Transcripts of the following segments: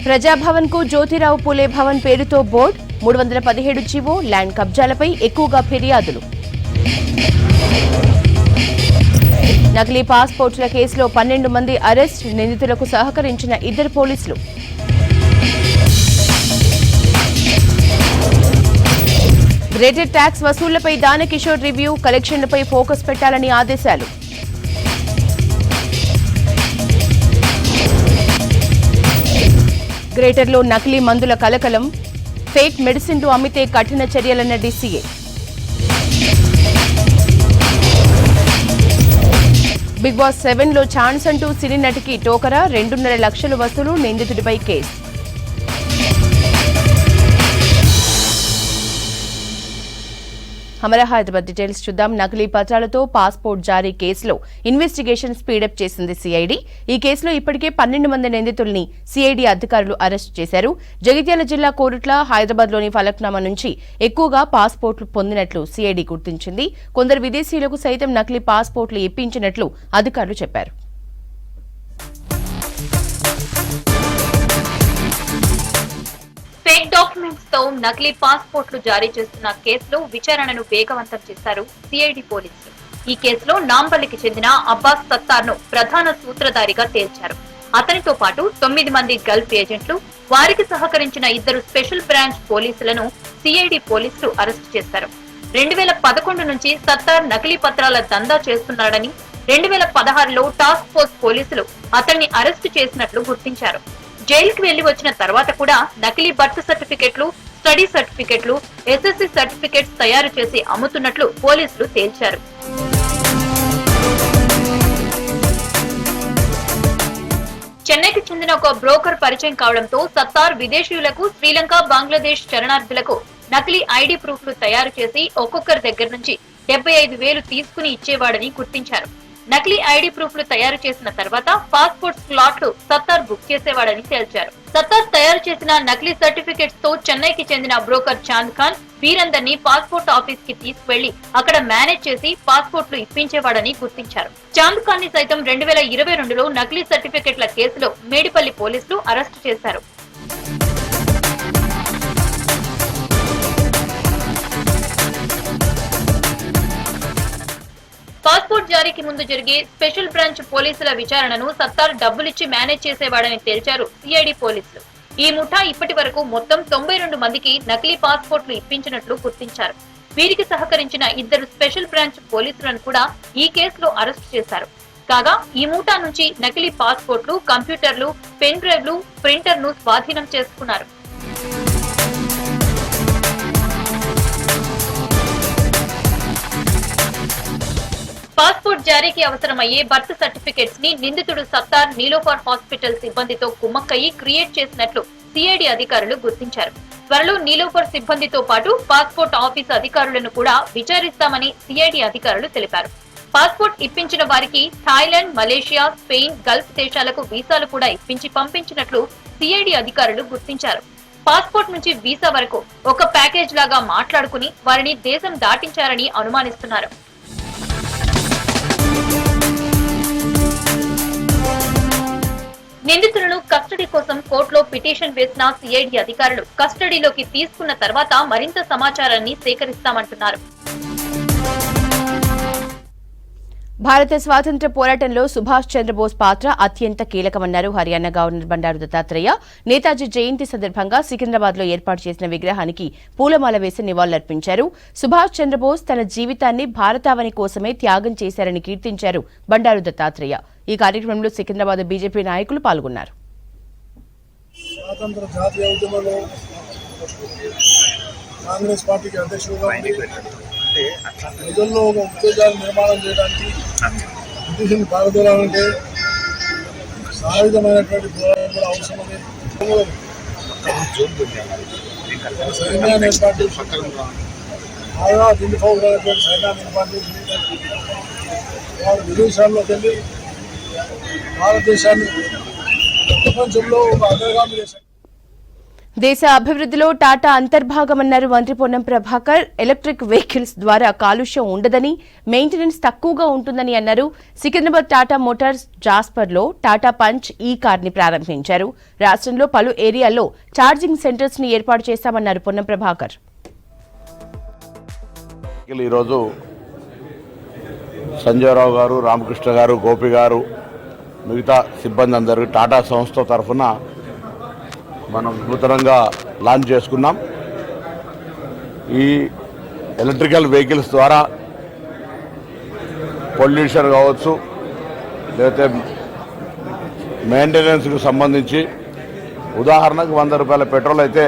ప్రజాభవన్ కు జ్యోతిరావు పూలే భవన్ పేరుతో board 317 GO land కబ్జాలపై ఎక్కువగా ఫిర్యాదులు. నకిలీ పాస్పోర్టుల కేసులో 12 మంది అరెస్ట్, నిందితులకు సహకరించిన 2 పోలీసులు. గ్రేటర్ ట్యాక్స్ వసూళ్లపై దానకిషోర్ రివ్యూ, కలెక్షన్లపై ఫోకస్ పెట్టాలని ఆదేశాలు. గ్రేటర్లో నకిలీ మందుల కలకలం, ఫేక్ మెడిసిన్లు అమ్మితే కఠిన చర్యలన్న డీసీఏ. బిగ్ బాస్ 7లో ఛాన్స్ అంటూ సినీ నటికి టోకరా, 2.5 లక్షల వసూలు, నిందితుడిపై కేసు. హమరా హైదరాబాద్ డీటెయిల్స్ చూద్దాం. నకిలీ పత్రాలతో పాస్పోర్ట్ జారీ కేసులో ఇన్వెస్టిగేషన్ స్పీడప్ చేసింది సిఐడి. ఈ కేసులో ఇప్పటికే 12 మంది నిందితుల్ని సిఐడి అధికారులు అరెస్ట్ చేశారు. జగిత్యాల జిల్లా కోరుట్ల, హైదరాబాద్లోని ఫలక్నామా నుంచి ఎక్కువగా పాస్పోర్ట్లు పొందినట్లు సిఐడి గుర్తించింది. కొందరు విదేశీయులకు సైతం నకిలీ పాస్పోర్ట్లు ఇప్పించినట్లు అధికారులు చెప్పారు. ఫేక్ డాక్యుమెంట్స్ తో నకిలీ పాస్పోర్ట్లు జారీ చేస్తున్న కేసులో విచారణను వేగవంతం చేశారు సిఐడి పోలీసులు. ఈ కేసులో నాంపల్లికి చెందిన అబ్బాస్ సత్తార్ ను ప్రధాన సూత్రధారిగా తేల్చారు. అతనితో పాటు 9 మంది గల్ఫ్ ఏజెంట్లు, వారికి సహకరించిన 2 స్పెషల్ బ్రాంచ్ పోలీసులను సిఐడి పోలీసులు అరెస్టు చేశారు. 2011 నుంచి సత్తార్ నకిలీ పత్రాల దందా చేస్తున్నాడని 2016లో టాస్క్ ఫోర్స్ పోలీసులు అతన్ని అరెస్టు చేసినట్లు గుర్తించారు. జైలుకు వెళ్లి వచ్చిన తర్వాత కూడా నకిలీ బర్త్ సర్టిఫికెట్లు, స్టడీ సర్టిఫికెట్లు, ఎస్ఎస్సీ సర్టిఫికెట్స్ తయారు చేసి అమ్ముతున్నట్లు పోలీసులు తేల్చారు. చెన్నైకి చెందిన ఒక బ్రోకర్ పరిచయం కావడంతో సత్తార్ విదేశీయులకు, శ్రీలంక, బంగ్లాదేశ్ శరణార్థులకు నకిలీ ఐడి ప్రూఫ్లు తయారు చేసి ఒక్కొక్కరి దగ్గర నుంచి 75,000 తీసుకుని ఇచ్చేవాడని గుర్తించారు. నకిలీ ఐడి ప్రూఫ్లు తయారు చేసిన తర్వాత పాస్పోర్ట్ స్లాట్లు సత్తార్ బుక్ చేసేవాడని తేల్చారు. సత్తార్ తయారు చేసిన నకిలీ సర్టిఫికెట్స్ తో చెన్నైకి చెందిన బ్రోకర్ చాంద్ ఖాన్ వీరందరినీ పాస్పోర్ట్ ఆఫీస్ కి తీసుకువెళ్లి అక్కడ మేనేజ్ చేసి పాస్పోర్ట్లు ఇప్పించేవాడని గుర్తించారు. చాంద్ ఖాన్ ని సైతం 2022లో నకిలీ సర్టిఫికెట్ల కేసులో మేడిపల్లి పోలీసులు అరెస్టు చేశారు. పాస్పోర్ట్ జారీకి ముందు జరిగే స్పెషల్ బ్రాంచ్ పోలీసుల విచారణను సత్తార్ డబ్బులిచ్చి మేనేజ్ చేసేవాడని తేల్చారు సిఐడి పోలీసులు. ఈ ముఠా ఇప్పటి వరకు మొత్తం 92 మందికి నకిలీ పాస్పోర్ట్లు ఇప్పించినట్లు గుర్తించారు. వీరికి సహకరించిన 2 స్పెషల్ బ్రాంచ్ పోలీసులను కూడా ఈ కేసులో అరెస్టు చేశారు. కాగా ఈ ముఠా నుంచి నకిలీ పాస్పోర్ట్లు, కంప్యూటర్లు, పెన్ డ్రైవ్లు, ప్రింటర్ను స్వాధీనం చేసుకున్నారు. పాస్పోర్ట్ జారీకి అవసరమయ్యే బర్త్ సర్టిఫికెట్స్ ని నిందితుడు సత్తార్ నీలోఫర్ హాస్పిటల్ సిబ్బందితో కుమ్మక్కయి క్రియేట్ చేసినట్లు సిఐడి అధికారులు గుర్తించారు. త్వరలో నీలోఫర్ సిబ్బందితో పాటు పాస్పోర్ట్ ఆఫీస్ అధికారులను కూడా విచారిస్తామని సిఐడి అధికారులు తెలిపారు. పాస్పోర్ట్ ఇప్పించిన వారికి థాయిలాండ్, మలేషియా, స్పెయిన్, గల్ఫ్ దేశాలకు వీసాలు కూడా ఇప్పించి పంపించినట్లు సిఐడి అధికారులు గుర్తించారు. పాస్పోర్ట్ నుంచి వీసా వరకు ఒక ప్యాకేజ్ లాగా మాట్లాడుకుని వారిని దేశం దాటించారని అనుమానిస్తున్నారు. నిందితులను కస్టడీ కోసం కోర్టులో పిటిషన్ వేసిన సిఐడి అధికారులు కస్టడీలోకి తీసుకున్న తర్వాత మరింత సమాచారాన్ని సేకరిస్తామంటున్నారు. భారత స్వాతంత్ర్య పోరాటంలో సుభాష్ చంద్రబోస్ పాత్ర అత్యంత కీలకమన్నారు హర్యానా గవర్నర్ బండారు దత్తాత్రేయ. నేతాజీ జయంతి సందర్భంగా సికింద్రాబాద్ లో ఏర్పాటు చేసిన విగ్రహానికి పూలమాల వేసి నివాళులర్పించారు. సుభాష్ చంద్రబోస్ తన జీవితాన్ని భారతావని కోసమే త్యాగం చేశారని కీర్తించారు బండారు దత్తాత్రేయ. ఈ కార్యక్రమంలో సికింద్రాబాద్ బీజేపీ నాయకులు పాల్గొన్నారు. కాంగ్రెస్ పార్టీకి అధ్యక్షుడుగా ప్రజల్లో ఒక ఉత్తేజాన్ని నిర్మాణం చేయడానికి బ్రిటిష్ని పారదోలాలంటే సాయుధమైనటువంటి పోరాటం కూడా అవసరమని సైన్యాన్ని ఏర్పాటు చేసి బాగా దిండిపోయినటువంటి సైన్యాన్ని ఏర్పాటు చేసి వారు విదేశాల్లోకి వెళ్ళి భారతదేశాన్ని ప్రపంచంలో ఒక అగ్రగామి చేశారు. దేశ అభివృద్ధిలో టాటా అంతర్భాగమన్నారు మంత్రి పొన్నం ప్రభాకర్. ఎలక్ట్రిక్ వెహికల్స్ ద్వారా కాలుష్యం ఉండదని, మెయింటెనెన్స్ తక్కువగా ఉంటుందని అన్నారు. సికింద్రాబాద్ టాటా మోటార్స్ జాస్పర్లో టాటా పంచ్ ఈ కార్ ని ప్రారంభించారు. రాష్ట్రంలో పలు ఏరియాల్లో ఛార్జింగ్ సెంటర్స్ ని ఏర్పాటు చేశామన్నారు పొన్నం ప్రభాకర్. ఈరోజు సంజయరావు గారు, రామకృష్ణ గారు, గోపి గారు, మిగతా సిబ్బంది అందరూ టాటా సంస్థ తరఫున మనం నూతనంగా లాంచ్ చేసుకున్నాం. ఈ ఎలక్ట్రికల్ వెహికల్స్ ద్వారా పొల్యూషన్ కావచ్చు, లేకపోతే మెయింటెనెన్స్కి సంబంధించి ఉదాహరణకు 100 రూపాయల పెట్రోల్ అయితే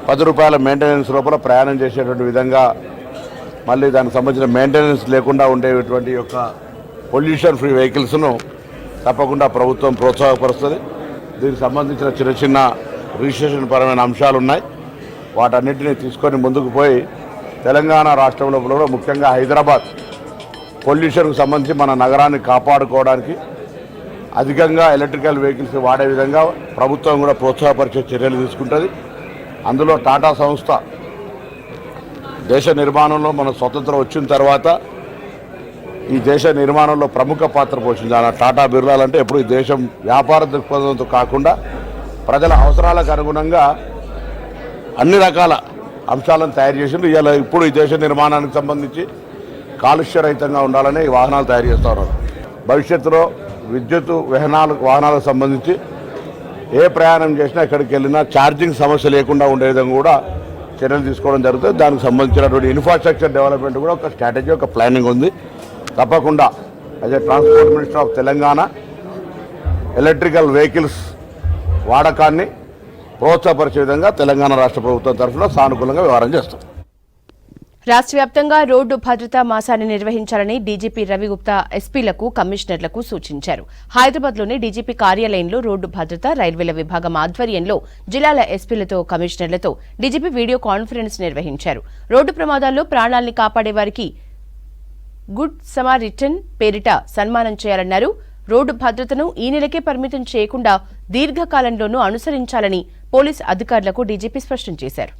10 రూపాయల మెయింటెనెన్స్ లోపల ప్రయాణం చేసేటువంటి విధంగా, మళ్ళీ దానికి సంబంధించిన మెయింటెనెన్స్ లేకుండా ఉండేటువంటి యొక్క పొల్యూషన్ ఫ్రీ వెహికల్స్ను తప్పకుండా ప్రభుత్వం ప్రోత్సాహపరుస్తుంది. దీనికి సంబంధించిన చిన్న చిన్న రిజిస్ట్రేషన్ పరమైన అంశాలు ఉన్నాయి. వాటన్నిటిని తీసుకొని ముందుకు పోయి తెలంగాణ రాష్ట్రంలో కూడా ముఖ్యంగా హైదరాబాద్ పొల్యూషన్కు సంబంధించి మన నగరాన్ని కాపాడుకోవడానికి అధికంగా ఎలక్ట్రికల్ వెహికల్స్ వాడే విధంగా ప్రభుత్వం కూడా ప్రోత్సాహపరిచే చర్యలు తీసుకుంటుంది. అందులో టాటా సంస్థ దేశ నిర్మాణంలో మన స్వతంత్రం వచ్చిన తర్వాత ఈ దేశ నిర్మాణంలో ప్రముఖ పాత్ర పోషించాలి. టాటా బిర్లాలంటే ఎప్పుడు ఈ దేశం వ్యాపార దృక్పథంతో కాకుండా ప్రజల అవసరాలకు అనుగుణంగా అన్ని రకాల అంశాలను తయారు చేసింది. ఇవాళ ఇప్పుడు ఈ దేశ నిర్మాణానికి సంబంధించి కాలుష్య రహితంగా ఉండాలని ఈ వాహనాలు తయారు చేస్తూ ఉన్నారు. భవిష్యత్తులో విద్యుత్ వాహనాలకు సంబంధించి ఏ ప్రయాణం చేసినా ఎక్కడికి వెళ్ళినా ఛార్జింగ్ సమస్య లేకుండా ఉండే విధంగా కూడా చర్యలు తీసుకోవడం జరుగుతుంది. దానికి సంబంధించినటువంటి ఇన్ఫ్రాస్ట్రక్చర్ డెవలప్మెంట్ కూడా ఒక స్ట్రాటజీ, ఒక ప్లానింగ్ ఉంది. తప్పకుండా as a transport minister of Telangana electrical vehicles వాడకాన్ని ప్రోత్సాహపరిచే విధంగా తెలంగాణ రాష్ట్ర ప్రభుత్వం తరఫున సానుకూలంగా వ్యవహారం చేస్తాం. రాష్ట్ర వ్యాప్తంగా రోడ్డు భద్రతా మాసాన్ని నిర్వహించాలని డీజీపీ రవిగుప్తా ఎస్పీలకు, కమిషనర్లకు సూచించారు. హైదరాబాద్లోని డీజీపీ కార్యాలయంలో రోడ్డు భద్రత, రైల్వేల విభాగం ఆధ్వర్యంలో జిల్లాల ఎస్పీలతో, కమిషనర్లతో డీజీపీ వీడియో కాన్ఫరెన్స్ నిర్వహించారు. రోడ్డు ప్రమాదాల్లో ప్రాణాల్ని కాపాడే వారికి గుడ్ సమారిటన్ పేరిట సన్మానం చేయాలన్నారు. రోడ్డు భద్రతను ఈ నెలకే పరిమితం చేయకుండా దీర్ఘకాలంలోనూ అనుసరించాలని పోలీసు అధికారులకు డీజీపీ స్పష్టం చేశారు.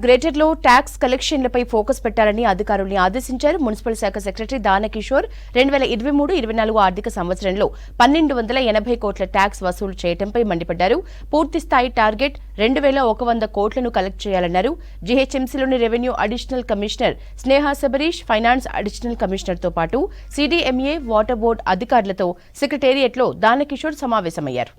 గ్రేటర్లో ట్యాక్స్ కలెక్షన్లపై ఫోకస్ పెట్టాలని అధికారుల్ని ఆదేశించారు. మున్సిపల్ శాఖ సెక్రటరీ దానకిషోర్ 2023-24 ఆర్థిక సంవత్సరంలో 1280 కోట్ల ట్యాక్స్ వసూలు చేయడంపై మండిపడ్డారు. పూర్తిస్థాయి టార్గెట్ 2100 కోట్లను కలెక్ట్ చేయాలన్నారు. జీహెచ్ఎంసీలోని రెవెన్యూ అడిషనల్ కమిషనర్ స్నేహ శబరీష్, ఫైనాన్స్ అడిషనల్ కమిషనర్తో పాటు సీడీఎంఏ, వాటర్ బోర్డు అధికారులతో సెక్రటేరియట్లో దానకిషోర్ సమావేశమయ్యారు.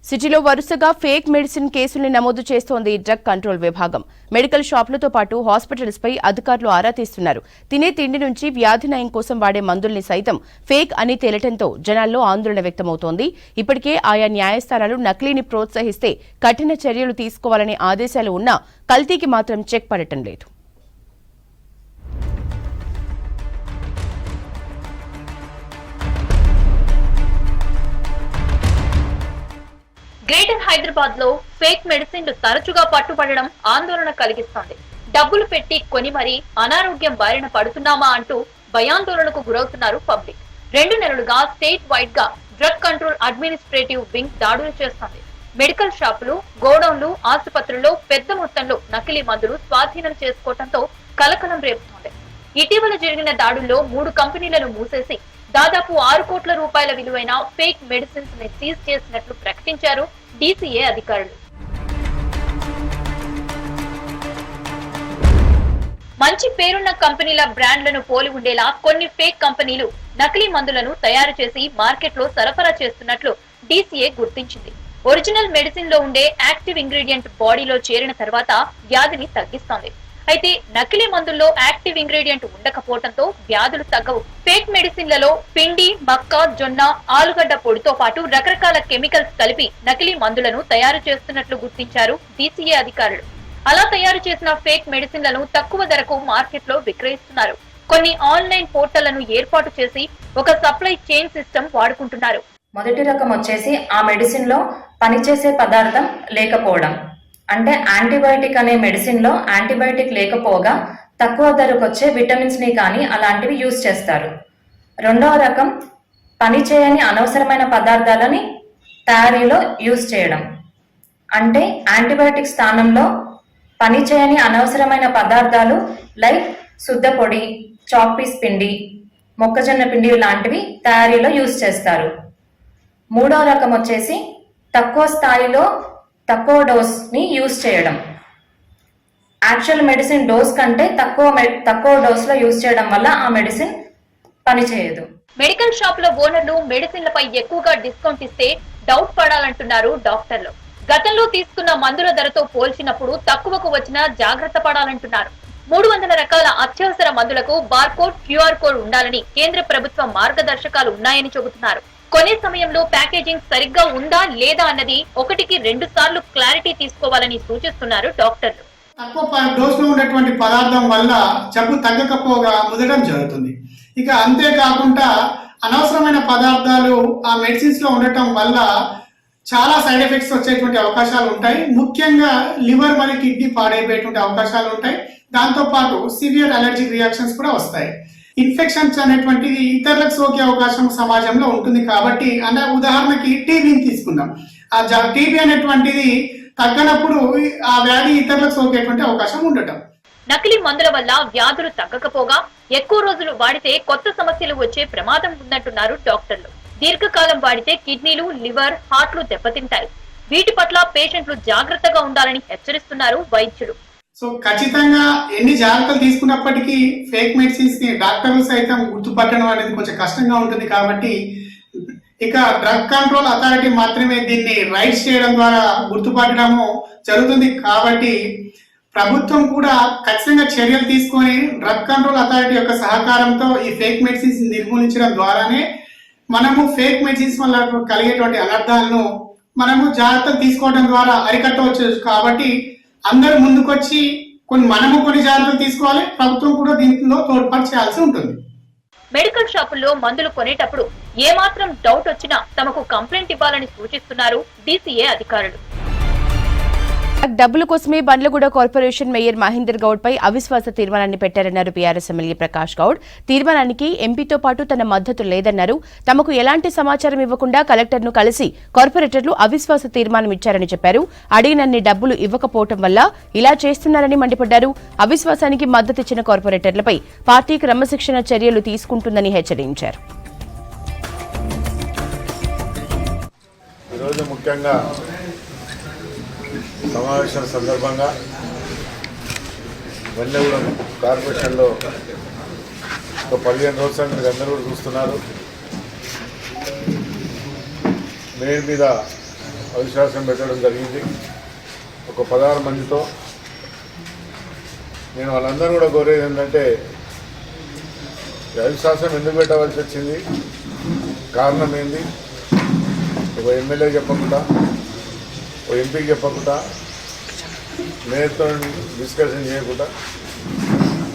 సిటీలో వరుసగా ఫేక్ మెడిసిన్ కేసుల్ని నమోదు చేస్తోంది డ్రగ్ కంట్రోల్ విభాగం. మెడికల్ షాపులతో పాటు హాస్పిటల్స్ పై అధికారులు ఆరా తీస్తున్నారు. తినే తిండి నుంచి వ్యాధి నయం కోసం వాడే మందుల్ని సైతం ఫేక్ అని తేలటంతో జనాల్లో ఆందోళన వ్యక్తమవుతోంది. ఇప్పటికే ఆయా న్యాయస్థానాలు నకిలీని ప్రోత్సహిస్తే కఠిన చర్యలు తీసుకోవాలనే ఆదేశాలు ఉన్నా కల్తీకి మాత్రం చెక్ పడటం లేదు. గ్రేటర్ హైదరాబాద్ లో ఫేక్ మెడిసిన్లు తరచుగా పట్టుబడడం ఆందోళన కలిగిస్తోంది. డబ్బులు పెట్టి కొని మరీ అనారోగ్యం బారిన పడుతున్నామా అంటూ భయాందోళనకు గురవుతున్నారు పబ్లిక్. 2 నెలలుగా స్టేట్ వైడ్ గా డ్రగ్ కంట్రోల్ అడ్మినిస్ట్రేటివ్ వింగ్ దాడులు చేస్తోంది. మెడికల్ షాపులు, గోడౌన్లు, ఆసుపత్రుల్లో పెద్ద మొత్తంలో నకిలీ మందులు స్వాధీనం చేసుకోవడంతో కలకలం రేపుతోంది. ఇటీవల జరిగిన దాడుల్లో 3 కంపెనీలను మూసేసి దాదాపు 6 కోట్ల రూపాయల విలువైన ఫేక్ మెడిసిన్స్ ని సీజ్ చేసినట్లు ప్రకటించారు డీసీఏ అధికారులు. మంచి పేరున్న కంపెనీల బ్రాండ్లను పోలి ఉండేలా కొన్ని ఫేక్ కంపెనీలు నకిలీ మందులను తయారు చేసి మార్కెట్ లో సరఫరా చేస్తున్నట్లు డీసీఏ గుర్తించింది. ఒరిజినల్ మెడిసిన్ లో ఉండే యాక్టివ్ ఇంగ్రీడియంట్ బాడీలో చేరిన తర్వాత వ్యాధిని తగ్గిస్తోంది. అయితే నకిలీ మందుల్లో యాక్టివ్ ఇంగ్రీడియంట్ ఉండకపోవడంతో వ్యాధులు తగ్గవు. ఫేక్ మెడిసిన్లలో పిండి, మక్క, జొన్న, ఆలుగడ్డ పొడితో పాటు రకరకాల కెమికల్స్ కలిపి నకిలీ మందులను తయారు చేస్తున్నట్లు గుర్తించారు డీసీఏ అధికారులు. అలా తయారు చేసిన ఫేక్ మెడిసిన్లను తక్కువ ధరకు మార్కెట్ లో విక్రయిస్తున్నారు. కొన్ని ఆన్లైన్ పోర్టళ్లను ఏర్పాటు చేసి ఒక సప్లై చైన్ సిస్టమ్ వాడుకుంటున్నారు. మొదటి రకం వచ్చేసి ఆ మెడిసిన్ లో పనిచేసే పదార్థం లేకపోవడం. అంటే యాంటీబయాటిక్ అనే మెడిసిన్లో యాంటీబయాటిక్ లేకపోగా తక్కువ ధరకు వచ్చే విటమిన్స్ని కానీ అలాంటివి యూజ్ చేస్తారు. రెండవ రకం పనిచేయని అనవసరమైన పదార్థాలని తయారీలో యూజ్ చేయడం. అంటే యాంటీబయాటిక్ స్థానంలో పనిచేయని అనవసరమైన పదార్థాలు లైక్ శుద్ధ పొడి, చాక్ పీస్ పిండి, మొక్కజొన్న పిండి లాంటివి తయారీలో యూజ్ చేస్తారు. మూడవ రకం వచ్చేసి తక్కువ స్థాయిలో తక్కువ డోస్ని యూజ్ చేయడం. యాక్చువల్ మెడిసిన్ డోస్ కంటే తక్కువ డోస్లో యూజ్ చేయడం వల్ల ఆ మెడిసిన్ పనిచేయదు. మెడికల్ షాప్ లో ఓనర్లు మెడిసిన్లపై ఎక్కువగా డిస్కౌంట్ ఇస్తే డౌట్ పడాలంటున్నారు డాక్టర్లు. గతంలో తీసుకున్న మందుల ధరతో పోల్చినప్పుడు తక్కువకు వచ్చినా జాగ్రత్త పడాలంటున్నారు. 300 రకాల అత్యవసర మందులకు బార్కోడ్, క్యూఆర్ కోడ్ ఉండాలని కేంద్ర ప్రభుత్వ మార్గదర్శకాలు ఉన్నాయని చెబుతున్నారు. కొనే సమయంలో ప్యాకేజింగ్ సరిగ్గా ఉందా లేదా అన్నది 1కి 2 సార్లు క్లారిటీ తీసుకోవాలని సూచిస్తున్నారు డాక్టర్లు. తక్కువ డోసులో ఉన్నటువంటి పదార్థం వల్ల జబ్బు తగ్గకపోగా ముదడం జరుగుతుంది. ఇక అంతేకాకుండా అనవసరమైన పదార్థాలు ఆ మెడిసిన్స్ లో ఉండటం వల్ల చాలా సైడ్ ఎఫెక్ట్స్ వచ్చేటువంటి అవకాశాలు ఉంటాయి. ముఖ్యంగా లివర్ మరియు కిడ్నీ పాడైపోయేటువంటి అవకాశాలు ఉంటాయి. దాంతో పాటు సివియర్ అలర్జిక్ రియాక్షన్స్ కూడా వస్తాయి. ఇన్ఫెక్షన్స్ అనేటువంటిది ఇతరులకు సోకే అవకాశం సమాజంలో ఉంటుంది. కాబట్టి అంటే ఉదాహరణకి టీబీని తీసుకుందాం. ఆ టీబీ అనేటువంటిది తగ్గనప్పుడు ఆ వ్యాధి ఇతరులకు సోకేటువంటి అవకాశం ఉండటం. నకిలీ మందుల వల్ల వ్యాధులు తగ్గకపోగా ఎక్కువ రోజులు వాడితే కొత్త సమస్యలు వచ్చే ప్రమాదం ఉందంటున్నారు డాక్టర్లు. దీర్ఘకాలం వాడితే కిడ్నీలు, లివర్, హార్ట్లు దెబ్బతింటాయి. వీటి పట్ల పేషెంట్లు జాగ్రత్తగా ఉండాలని హెచ్చరిస్తున్నారు వైద్యులు. సో ఖచ్చితంగా ఎన్ని జాగ్రత్తలు తీసుకున్నప్పటికీ ఫేక్ మెడిసిన్స్ ని డాక్టర్లు సైతం గుర్తుపట్టడం అనేది కొంచెం కష్టంగా ఉంటుంది. కాబట్టి ఇక డ్రగ్ కంట్రోల్ అథారిటీ మాత్రమే దీన్ని రైట్స్ చేయడం ద్వారా గుర్తుపట్టడము జరుగుతుంది. కాబట్టి ప్రభుత్వం కూడా ఖచ్చితంగా చర్యలు తీసుకొని డ్రగ్ కంట్రోల్ అథారిటీ యొక్క సహకారంతో ఈ ఫేక్ మెడిసిన్స్ నిర్మూలించడం ద్వారానే మనము ఫేక్ మెడిసిన్స్ వల్ల కలిగేటువంటి అనర్థాలను మనము జాగ్రత్తలు తీసుకోవడం ద్వారా అరికట్టవచ్చు. కాబట్టి అందరూ ముందుకొచ్చి మనము కొన్ని జాగ్రత్తలు తీసుకోవాలి, ప్రభుత్వం కూడా దీంట్లో తోడ్పాటు చేయాల్సి ఉంటుంది. మెడికల్ షాపుల్లో మందులు కొనేటప్పుడు ఏమాత్రం డౌట్ వచ్చినా తమకు కంప్లైంట్ ఇవ్వాలని సూచిస్తున్నారు DCA అధికారులు. డబ్బుల కోసమే బండ్లగూడ కార్పొరేషన్ మేయర్ మహేందర్ గౌడ్ పై అవిశ్వాస తీర్మానాన్ని పెట్టారన్నారు బీఆర్ఎస్ ఎమ్మెల్యే ప్రకాష్ గౌడ్. తీర్మానానికి ఎంపీతో పాటు తన మద్దతు లేదన్నారు. తమకు ఎలాంటి సమాచారం ఇవ్వకుండా కలెక్టర్ను కలిసి కార్పొరేటర్లు అవిశ్వాస తీర్మానం ఇచ్చారని చెప్పారు. అడిగినన్ని డబ్బులు ఇవ్వకపోవటం వల్ల ఇలా చేస్తున్నారని మండిపడ్డారు. అవిశ్వాసానికి మద్దతిచ్చిన కార్పొరేటర్లపై పార్టీ క్రమశిక్షణ చర్యలు తీసుకుంటుందని హెచ్చరించారు. సమావేశం సందర్భంగా వెన్నెగూడెం కార్పొరేషన్లో ఒక 15 రోజుల మీరు అందరూ కూడా చూస్తున్నారు. మేయర్ మీద అవిశ్వాసం పెట్టడం జరిగింది. ఒక 16 మందితో. నేను వాళ్ళందరూ కూడా కోరేది ఏంటంటే అవిశ్వాసం ఎందుకు పెట్టవలసి వచ్చింది, కారణం ఏంది, ఒక ఎమ్మెల్యే చెప్పకుండా, ఓ ఎంపీకి చెప్పకుండా, మేయర్తో డిస్కషన్ చేయకుండా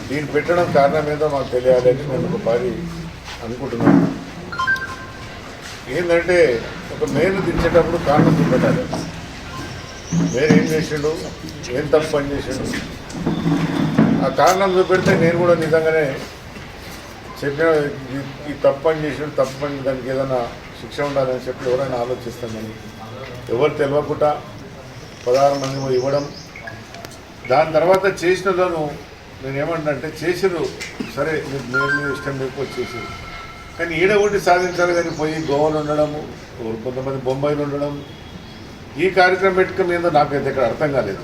దీన్ని పెట్టడం కారణం ఏదో మాకు తెలియాలని నేను ఒక పారి అనుకుంటున్నాను. ఏంటంటే ఒక మేయర్ను దించేటప్పుడు కారణం చూపెట్టాలి. మేయర్ ఏం చేసిండు, ఏం తప్పు పని చేసిండు, ఆ కారణం చూపెడితే నేను కూడా నిజంగానే చెప్పిన ఈ తప్పు పని చేసిండు, తప్పు పని దానికి ఏదైనా శిక్ష ఉండాలని చెప్పి ఎవరైనా ఆలోచిస్తామని ఎవరు తెలియకుండా 16 మంది ఇవ్వడం. దాని తర్వాత చేసినలను నేనేమంటే చేసిరు సరే, మీరు ఇష్టం లేకపోతే చేసిరు, కానీ ఈడ ఒకటి సాధించాలి. కానీ పోయి గోవాలు ఉండడము, కొంతమంది బొంబాయిలు ఉండడం, ఈ కార్యక్రమం పెట్టుకుని మీద నాకైతే ఇక్కడ అర్థం కాలేదు.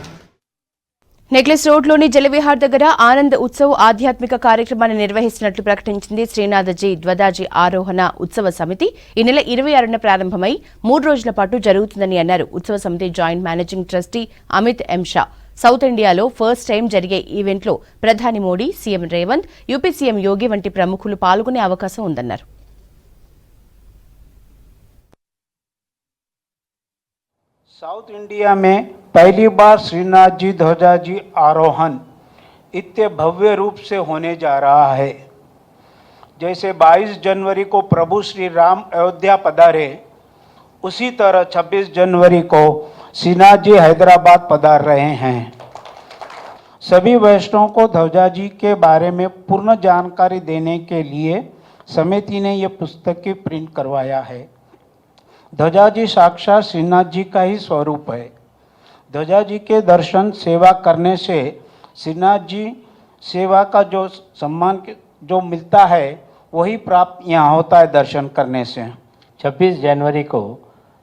నెక్లెస్ రోడ్లోని జలవిహార్ దగ్గర ఆనంద్ ఉత్సవ్ ఆధ్యాత్మిక కార్యక్రమాన్ని నిర్వహిస్తున్నట్లు ప్రకటించింది శ్రీనాథజీ ద్వదాజీ ఆరోహణ ఉత్సవ సమితి. ఈ నెల 26న ప్రారంభమై 3 రోజుల పాటు జరుగుతుందని అన్నారు ఉత్సవ సమితి joint managing trustee Amit M Shah. South ఇండియాలో ఫస్ట్ టైం జరిగే ఈవెంట్లో ప్రధాని Modi, CM Revanth, UP CM Yogi వంటి ప్రముఖులు పాల్గొనే అవకాశం ఉందన్నారు. साउथ इंडिया में पहली बार श्रीनाथ जी ध्वजा जी आरोहण इतने भव्य रूप से होने जा रहा है। जैसे 22 जनवरी को प्रभु श्री राम अयोध्या पधारे, उसी तरह 26 जनवरी को सिन्हा जी हैदराबाद पधार रहे हैं। सभी वरिष्ठों को ध्वजा जी के बारे में पूर्ण जानकारी देने के लिए समिति ने यह पुस्तक की प्रिंट करवाया है। ध्वजा जी साक्षात श्रीनाथ जी का ही स्वरूप है। ध्वजा जी के दर्शन सेवा करने से श्रीनाथ जी सेवा का जो सम्मान जो मिलता है वही प्राप्त यहाँ होता है दर्शन करने से। 26 जनवरी को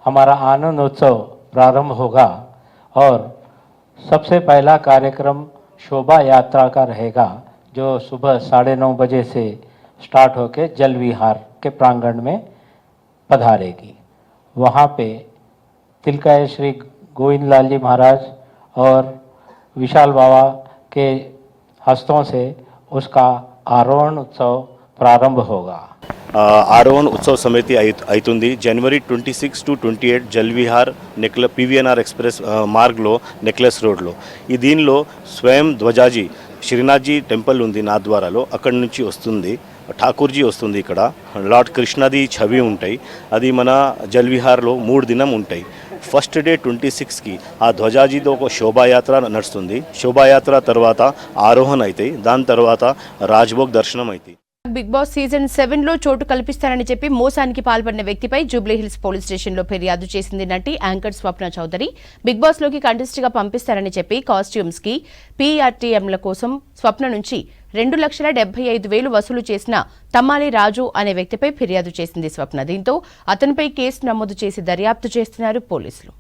हमारा आनंद उत्सव प्रारंभ होगा और सबसे पहला कार्यक्रम शोभा यात्रा का रहेगा, जो सुबह 9:30 बजे से स्टार्ट होकर जल विहार के प्रांगण में पधारेगी। वहाँ पे तिलकाय श्री गोविंद लाल जी महाराज और विशाल बाबा के हस्तों से उसका आरोहण उत्सव प्रारंभ होगा। ఆరోహణ ఉత్సవ సమితి అవుతుంది జనవరి 26 to 28 Jalavihar PVNR express మార్గ్లో necklace రోడ్లో. దీనిలో స్వయం ధ్వజాజీ శ్రీనాథ్జీ టెంపుల్ ఉంది నాథ్వారాలో, అక్కడి నుంచి వస్తుంది. ఠాకూర్జీ వస్తుంది, ఇక్కడ లార్డ్ కృష్ణది ఛవి ఉంటాయి. అది మన జల్విహార్లో 3 దినం ఉంటాయి. ఫస్ట్ డే 26కి ఆ ధ్వజాజీతో ఒక శోభాయాత్ర నడుస్తుంది. శోభాయాత్ర తర్వాత ఆరోహణ అవుతాయి, దాని తర్వాత రాజ్భోగ్ దర్శనం అవుతాయి. బిగ్ బాస్ సీజన్ 7లో చోటు కల్పిస్తారని చెప్పి మోసానికి పాల్పడిన వ్యక్తిపై జూబ్లీహిల్స్ పోలీస్ స్టేషన్లో ఫిర్యాదు చేసింది నటి యాంకర్ స్వప్న చౌదరి. బిగ్ బాస్ లోకి కంటెస్టెంట్ గా పంపిస్తారని చెప్పి కాస్ట్యూమ్స్ కి పీఆర్టీఎంల కోసం స్వప్న నుంచి 2,75,000 వసూలు చేసిన తమ్మాలి రాజు అనే వ్యక్తిపై ఫిర్యాదు చేసింది స్వప్న. దీంతో అతనిపై కేసు నమోదు చేసి దర్యాప్తు చేస్తున్నారు పోలీసులు.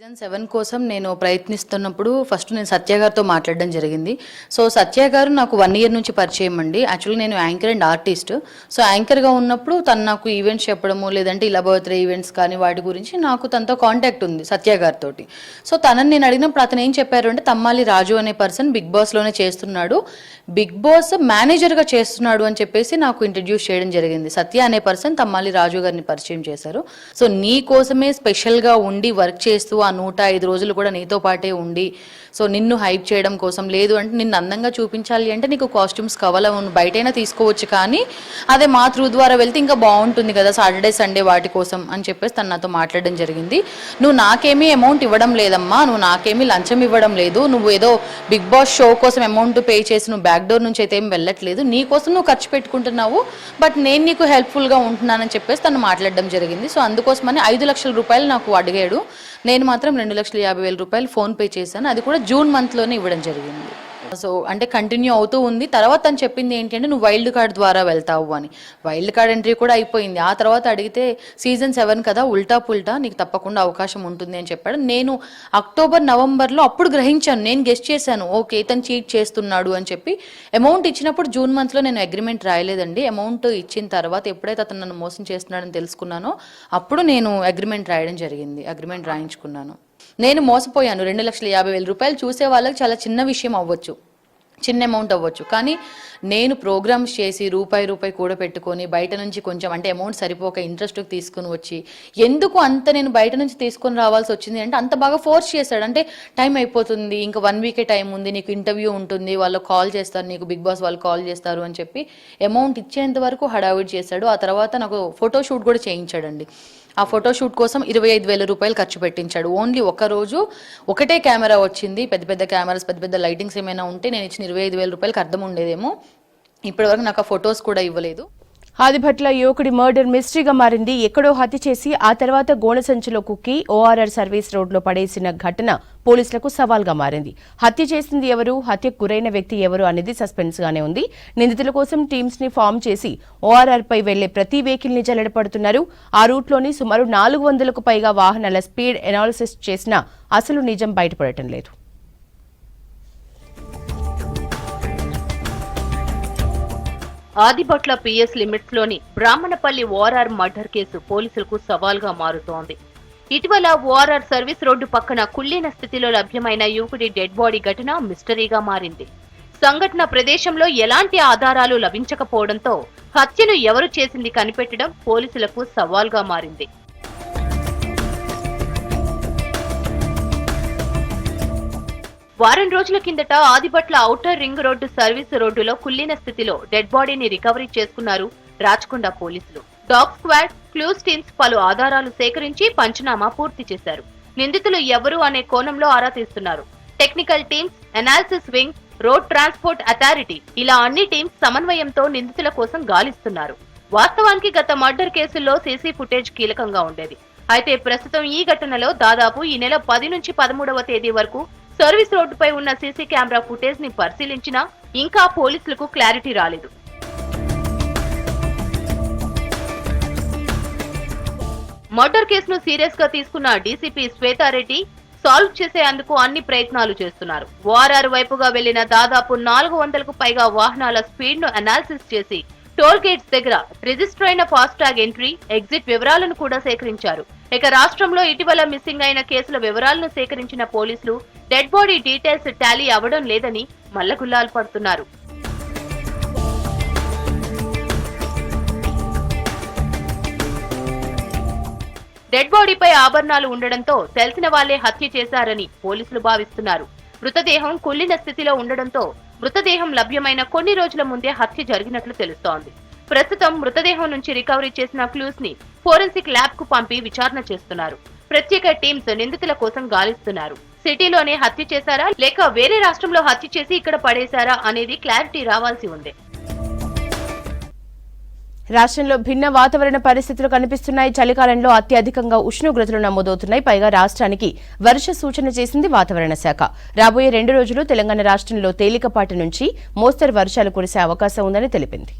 సీజన్ 7 కోసం నేను ప్రయత్నిస్తున్నప్పుడు ఫస్ట్ నేను సత్య గారితో మాట్లాడడం జరిగింది. సో సత్య గారు నాకు 1 year నుంచి పరిచయం అండి. యాక్చువల్లీ నేను యాంకర్ అండ్ ఆర్టిస్ట్. సో యాంకర్గా ఉన్నప్పుడు తను నాకు ఈవెంట్స్ చెప్పడము, లేదంటే ఇలా బర్త్డే ఈవెంట్స్ కానీ వాటి గురించి నాకు తనతో కాంటాక్ట్ ఉంది సత్య గారితో. సో తనని నేను అడిగినప్పుడు అతను ఏం చెప్పారు అంటే, తమ్మాలి రాజు అనే పర్సన్ బిగ్ బాస్లోనే చేస్తున్నాడు, బిగ్ బాస్ మేనేజర్గా చేస్తున్నాడు అని చెప్పేసి నాకు ఇంట్రడ్యూస్ చేయడం జరిగింది. సత్య అనే పర్సన్ తమ్మాలి రాజు గారిని పరిచయం చేశారు. సో నీ కోసమే స్పెషల్గా ఉండి వర్క్ చేస్తూ 105 రోజులు కూడా నీతో పాటే ఉండి, సో నిన్ను హైప్ చేయడం కోసం, లేదు అంటే నిన్ను అందంగా చూపించాలి అంటే నీకు కాస్ట్యూమ్స్ కావాలా, బయటైనా తీసుకోవచ్చు, కానీ అదే మా త్రూ ద్వారా వెళ్తే ఇంకా బాగుంటుంది కదా సాటర్డే సండే వాటి కోసం అని చెప్పేసి తను నాతో మాట్లాడడం జరిగింది. నువ్వు నాకేమీ అమౌంట్ ఇవ్వడం లేదమ్మా, నువ్వు నాకేమీ లంచం ఇవ్వడం లేదు, నువ్వు ఏదో బిగ్ బాస్ షో కోసం అమౌంట్ పే చేసి నువ్వు బ్యాక్ డోర్ నుంచి అయితే ఏం వెళ్ళట్లేదు, నీ కోసం నువ్వు ఖర్చు పెట్టుకుంటున్నావు, బట్ నేను నీకు హెల్ప్ఫుల్గా ఉంటున్నానని చెప్పేసి తను మాట్లాడడం జరిగింది. సో అందుకోసమని 5 లక్షల రూపాయలు నాకు అడిగాడు. నేను మాత్రం 2,50,000 రూపాయలు ఫోన్పే చేశాను. అది కూడా జూన్ మంత్లోనే ఇవ్వడం జరిగింది. సో అంటే కంటిన్యూ అవుతూ ఉంది. తర్వాత తను చెప్పింది ఏంటి అంటే, నువ్వు వైల్డ్ కార్డ్ ద్వారా వెళ్తావు అని. వైల్డ్ కార్డ్ ఎంట్రీ కూడా అయిపోయింది. ఆ తర్వాత అడిగితే సీజన్ 7 కదా, ఉల్టా పుల్టా నీకు తప్పకుండా అవకాశం ఉంటుంది అని చెప్పాడు. నేను అక్టోబర్ నవంబర్లో అప్పుడు గ్రహించాను, నేను గెస్ట్ చేశాను, ఓకే ఇతను చీట్ చేస్తున్నాడు అని చెప్పి. అమౌంట్ ఇచ్చినప్పుడు జూన్ మంత్లో నేను అగ్రిమెంట్ రాయలేదండి. అమౌంట్ ఇచ్చిన తర్వాత ఎప్పుడైతే అతను నన్ను మోసం చేస్తున్నాడని తెలుసుకున్నానో అప్పుడు నేను అగ్రిమెంట్ రాయడం జరిగింది, అగ్రిమెంట్ రాయించుకున్నాను. నేను మోసపోయాను. 2,50,000 రూపాయలు చూసే వాళ్ళకి చాలా చిన్న విషయం అవ్వచ్చు, చిన్న అమౌంట్ అవ్వచ్చు, కానీ నేను ప్రోగ్రామ్స్ చేసి రూపాయి కూడా పెట్టుకొని బయట నుంచి కొంచెం అంటే అమౌంట్ సరిపోక ఇంట్రెస్ట్కి తీసుకుని వచ్చి, ఎందుకు అంత నేను బయట నుంచి తీసుకొని రావాల్సి వచ్చింది అంటే అంత బాగా ఫోర్స్ చేశాడు. అంటే టైం అయిపోతుంది, ఇంకా 1 వీకే టైం ఉంది, నీకు ఇంటర్వ్యూ ఉంటుంది, వాళ్ళు కాల్ చేస్తారు, నీకు బిగ్ బాస్ వాళ్ళు కాల్ చేస్తారు అని చెప్పి అమౌంట్ ఇచ్చేంత వరకు హడావిడి చేశాడు. ఆ తర్వాత నాకు ఫోటోషూట్ కూడా చేయించాడండి. ఆ ఫోటోషూట్ కోసం 25,000 రూపాయలు ఖర్చు పెట్టించాడు. ఓన్లీ ఒక రోజు ఒకటే కెమెరా వచ్చింది, పెద్ద కెమెరాస్, పెద్ద లైటింగ్స్ ఏమైనా ఉంటే నేను ఇచ్చిన 25,000 రూపాయలకి అర్థం ఉండేదేమో. ఇప్పటివరకు నాకు ఆ ఫొటోస్ కూడా ఇవ్వలేదు. ఆదిభట్ల యువకుడి మర్డర్ మిస్టరీగా మారింది. ఎక్కడో హత్య చేసి ఆ తర్వాత గోనసంచిలో కుక్కి ఓఆర్ఆర్ సర్వీస్ రోడ్లో పడేసిన ఘటన పోలీసులకు సవాల్గా మారింది. హత్య చేసింది ఎవరు, హత్యకు గురైన వ్యక్తి ఎవరు అనేది సస్పెన్స్ గానే ఉంది. నిందితుల కోసం టీమ్స్ ని ఫామ్ చేసి ఓఆర్ఆర్ పై వెళ్లే ప్రతి వెహికల్ ని జల్లెడపడుతున్నారు. ఆ రూట్లోని సుమారు 400కు పైగా వాహనాల స్పీడ్ ఎనాలిసిస్ చేసినా అసలు నిజం బయటపడటం లేదు. ఆదిభట్ల పిఎస్ లిమిట్స్ లోని బ్రాహ్మణపల్లి ఓఆర్ఆర్ మర్డర్ కేసు పోలీసులకు సవాల్గా మారుతోంది. ఇటీవల ఓఆర్ఆర్ సర్వీస్ రోడ్డు పక్కన కుళ్ళిన స్థితిలో లభ్యమైన యువకుడి డెడ్ బాడీ ఘటన మిస్టరీగా మారింది. సంఘటన ప్రదేశంలో ఎలాంటి ఆధారాలు లభించకపోవడంతో హత్యను ఎవరు చేసింది కనిపెట్టడం పోలీసులకు సవాల్గా మారింది. వారం రోజుల కిందట Adibatla outer ring road service రోడ్డులో కుళ్ళిన స్థితిలో డెడ్ బాడీని రికవరీ చేసుకున్నారు రాచకొండ పోలీసులు. డాగ్ స్క్వాడ్, క్లూస్ టీమ్స్ పలు ఆధారాలు సేకరించి పంచనామా పూర్తి చేశారు. నిందితులు ఎవరు అనే కోణంలో ఆరా తీస్తున్నారు. Technical teams, analysis wing, road transport authority ఇలా అన్ని టీమ్స్ సమన్వయంతో నిందితుల కోసం గాలిస్తున్నారు. వాస్తవానికి గత మర్డర్ కేసుల్లో సీసీ ఫుటేజ్ కీలకంగా ఉండేది. అయితే ప్రస్తుతం ఈ ఘటనలో దాదాపు ఈ నెల 10 నుంచి 13వ తేదీ వరకు సర్వీస్ రోడ్డుపై ఉన్న సీసీ కెమెరా ఫుటేజ్ ని పరిశీలించినా ఇంకా పోలీసులకు క్లారిటీ రాలేదు. మర్డర్ కేసును సీరియస్ గా తీసుకున్న డీసీపీ శ్వేతారెడ్డి సాల్వ్ చేసేందుకు అన్ని ప్రయత్నాలు చేస్తున్నారు. ఓఆర్ఆర్ వైపుగా వెళ్లిన దాదాపు 400కు పైగా వాహనాల స్పీడ్ ను అనాలిసిస్ చేసి టోల్ గేట్స్ దగ్గర రిజిస్టర్ అయిన ఫాస్టాగ్ ఎంట్రీ, ఎగ్జిట్ వివరాలను కూడా సేకరించారు. ఇక రాష్ట్రంలో ఇటీవల మిస్సింగ్ అయిన కేసుల వివరాలను సేకరించిన పోలీసులు డెడ్ బాడీ డీటెయిల్స్ టాలీ అవ్వడం లేదని మల్లగుల్లాలు పడుతున్నారు. డెడ్ బాడీపై ఆభరణాలు ఉండడంతో తెలిసిన వాళ్లే హత్య చేశారని పోలీసులు భావిస్తున్నారు. మృతదేహం కుళ్లిన స్థితిలో ఉండడంతో మృతదేహం లభ్యమైన కొన్ని రోజుల ముందే హత్య జరిగినట్లు తెలుస్తోంది. ప్రస్తుతం మృతదేహం నుంచి రికవరీ చేసిన క్లూస్ ని ఫోరెన్సిక్ ల్యాబ్ కు పంపి విచారణ చేస్తున్నారు. ప్రత్యేక టీమ్స్ నిందితుల కోసం గాలిస్తున్నారు. సిటీలోనే హత్య చేశారా లేక వేరే రాష్ట్రంలో హత్య చేసి ఇక్కడ పడేశారా అనేది క్లారిటీ రావాల్సి ఉంది. రాష్ట్రంలో భిన్న వాతావరణ పరిస్థితులు కనిపిస్తున్నాయి. చలికాలంలో అత్యధికంగా ఉష్ణోగ్రతలు నమోదవుతున్నాయి. పైగా రాష్ట్రానికి వర్ష సూచన చేసింది వాతావరణ శాఖ. రాబోయే 2 రోజులు తెలంగాణ రాష్ట్రంలో తేలికపాటి నుంచి మోస్తరు వర్షాలు కురిసే అవకాశం ఉందని తెలిపింది.